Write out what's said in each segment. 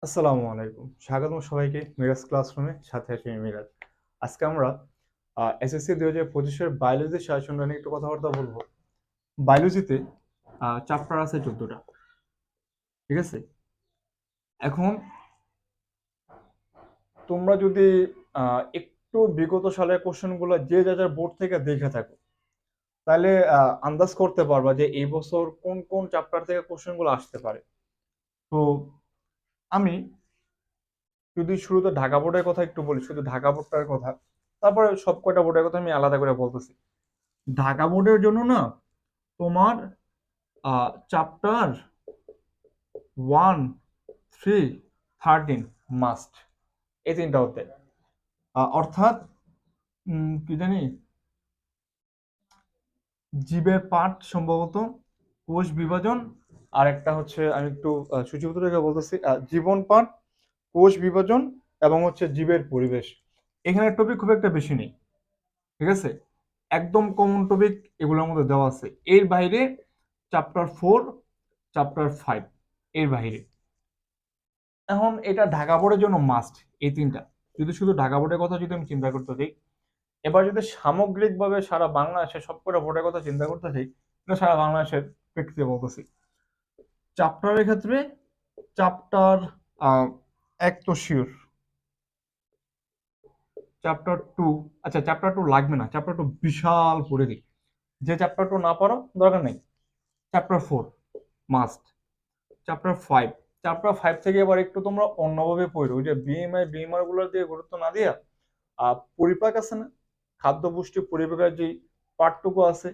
আসসালামু আলাইকুম, স্বাগতম সবাইকে মিরাজ ক্লাসরুমে। সাথে আছি আমি মিরাজ। আজকে আমরা এসএসসি 2025-এর বায়োলজি সাজেশনটা নিয়ে একটু কথাবার্তা বলবো। বায়োলজিতে চ্যাপ্টার আছে 14টা। ঠিক আছে? এখন তোমরা যদি একটু বিগত সালের কোশ্চেনগুলো যে যার বোর্ড থেকে দেখে থাকো, তাহলে আন্দাজ করতে পারবা যে এই বছর কোন কোন চ্যাপ্টার থেকে কোশ্চেনগুলো আসতে পারে। তো আমি যদি শুরুতে ঢাকা বোর্ডের কথা একটু বলি, শুধু ঢাকা বোর্ডটার কথা, তারপরে সব কয়টা বোর্ডের কথা আমি আলাদা করে বলতেছি। ঢাকা বোর্ডের জন্য না, তোমার চ্যাপ্টার 1, 3, 13 মাস্ট, এই তিনটা হতে অর্থাৎ কি জানি, জীবের পাঠ সম্ভবত, কোষ বিভাজন, আর একটা হচ্ছে আমি একটু সূচিপত্র রেখে বলতেছি, জীবন পাঠ, কোষ বিভাজন এবং হচ্ছে জীবের পরিবেশ। এখানে টপিক খুব একটা বেশি নেই। ঠিক আছে, একদম কমন টপিক এগুলোর মধ্যে দেওয়া আছে। এর বাইরে চ্যাপ্টার 4, চ্যাপ্টার 5, এর বাইরে। এখন এটা ঢাকা বোর্ডের জন্য মাস্ট, এই তিনটা। যদি শুধু ঢাকা বোর্ডের কথা যদি আমি চিন্তা করতে চাই, এবার যদি সামগ্রিকভাবে সারা বাংলাদেশের সবকটা বোর্ডের কথা চিন্তা করতে চাই, এটা সারা বাংলাদেশের প্রেক্ষিতে বলতেছি। চ্যাপ্টারের ক্ষেত্রে চ্যাপ্টার 1 তো শিওর, চ্যাপ্টার 2, আচ্ছা চ্যাপ্টার 2 লাগবে না, চ্যাপ্টার 2 বিশাল পড়ে দিই। যে চ্যাপ্টার 2 না পারো দরকার নেই, চ্যাপ্টার 4 মাস্ট। চ্যাপ্টার 5, চ্যাপ্টার 5 থেকে এবার একটু তোমরা অন্যভাবে পড়ো, ওই যে বিএমআই গুলোর দিয়ে গুরুত্ব না দিয়া পরিপাক আছে না, খাদ্য পুষ্টি পরিপাকের যে পার্টটুকু আছে,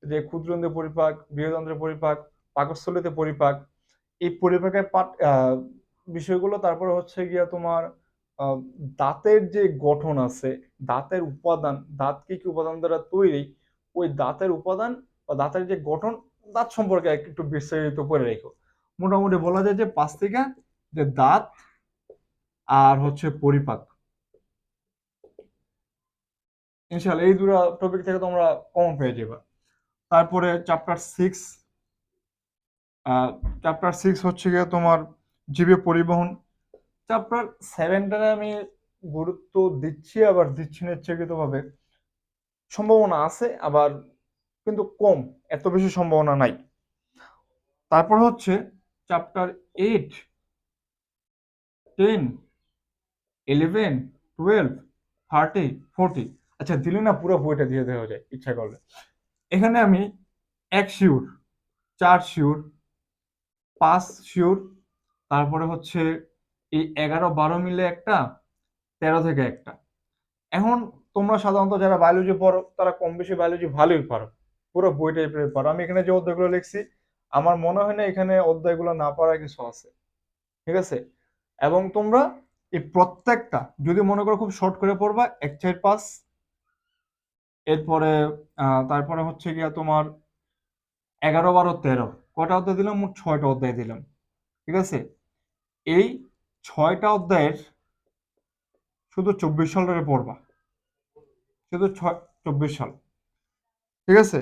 যে ক্ষুদ্রন্ত্রের পরিপাক, বৃহদন্ত্রের পরিপাক, পাকস্থলীতে পরিপাক, এই পরিপাকের বিষয়গুলো। তারপরে হচ্ছে গিয়া তোমার আহ, দাঁতের যে গঠন আছে, দাঁতের উপাদান, দাঁত কি কি উপাদান দ্বারা তৈরি, ওই দাঁতের উপাদান বা দাঁতের যে গঠন, দাঁত সম্পর্কে একটু বিস্তারিত করে রেখো। মোটামুটি বলা যায় যে 5 থেকে, যে দাঁত আর হচ্ছে পরিপাক, ইনশাআল্লাহ এই দুটো টপিক থেকে তোমরা কমন পেয়ে যাবে। তারপরে চ্যাপ্টার 6, হচ্ছে গিয়ে তোমার জীবে পরিবহন। চ্যাপ্টার 7টারে আমি গুরুত্ব দিচ্ছি আবার দিচ্ছি না ইচ্ছাকৃত ভাবে, সম্ভাবনা আছে আবার কিন্তু কম, এত বেশি সম্ভাবনা নাই। তারপর হচ্ছে চ্যাপ্টার 8, 10, 11, 12, 30, 40। আচ্ছা দিলে না পুরো বইটা দিয়ে দেওয়া যায় ইচ্ছা করলে। এখানে আমি 1 শিওর, 4 শিওর, 5 শিওর, তারপরে হচ্ছে এই 11, 12 মিলে একটা, 13 থেকে একটা। এখন তোমরা সাধারণত যারা বায়োলজি পড়ো তারা কম বেশি বায়োলজি ভালোই পারো, পুরো বই টাইপের পারো। আমি এখানে যে অধ্যায়গুলো লিখছি, আমার মনে হয় না এখানে অধ্যায়গুলো না পারার কিছু আছে। ঠিক আছে, এবং তোমরা এই প্রত্যেকটা যদি মনে করো খুব শর্ট করে পড়বা, 1, 4, 5। এরপরে তারপরে হচ্ছে গিয়া তোমার 11, 12, 13 কটা অধ্যায় দিলাম? মোট 6টা অধ্যায় দিলাম। ঠিক আছে, এই 6টা অধ্যায়ের শুধু 24 সাল ধরে পড়বা, শুধু 24 সাল। ঠিক আছে,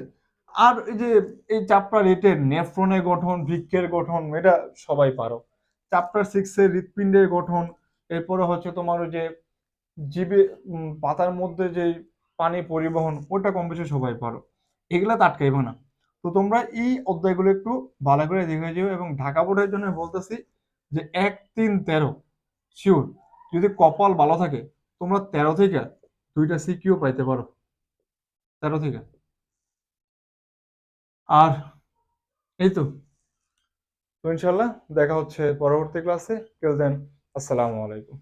আর এই যে এই চ্যাপ্টার 8-এর নেফ্রনের গঠন, বৃক্কের গঠন, এটা সবাই পারো। চ্যাপ্টার 6-এর হৃৎপিণ্ডের গঠন, এরপরে হচ্ছে তোমার ওই যে জীবে পাতার মধ্যে যে পানি পরিবহন, ওটা কম বেশি সবাই পারো। এগুলা তো আটকাইবে না। তো তোমরা এই অধ্যায়গুলো একটু ভালো করে দেখে যেও। এবং ঢাকা বোর্ডের জন্য বলতেছি যে 1, 3, 13 শিওর, যদি কপাল ভালো থাকে তোমরা 13 থেকে 2টা সিকিউ পাইতে পারো, 13 থেকে। আর এই তো, তো ইনশাল্লাহ দেখা হচ্ছে পরবর্তী ক্লাসে। টিল দেন, আসসালামু আলাইকুম।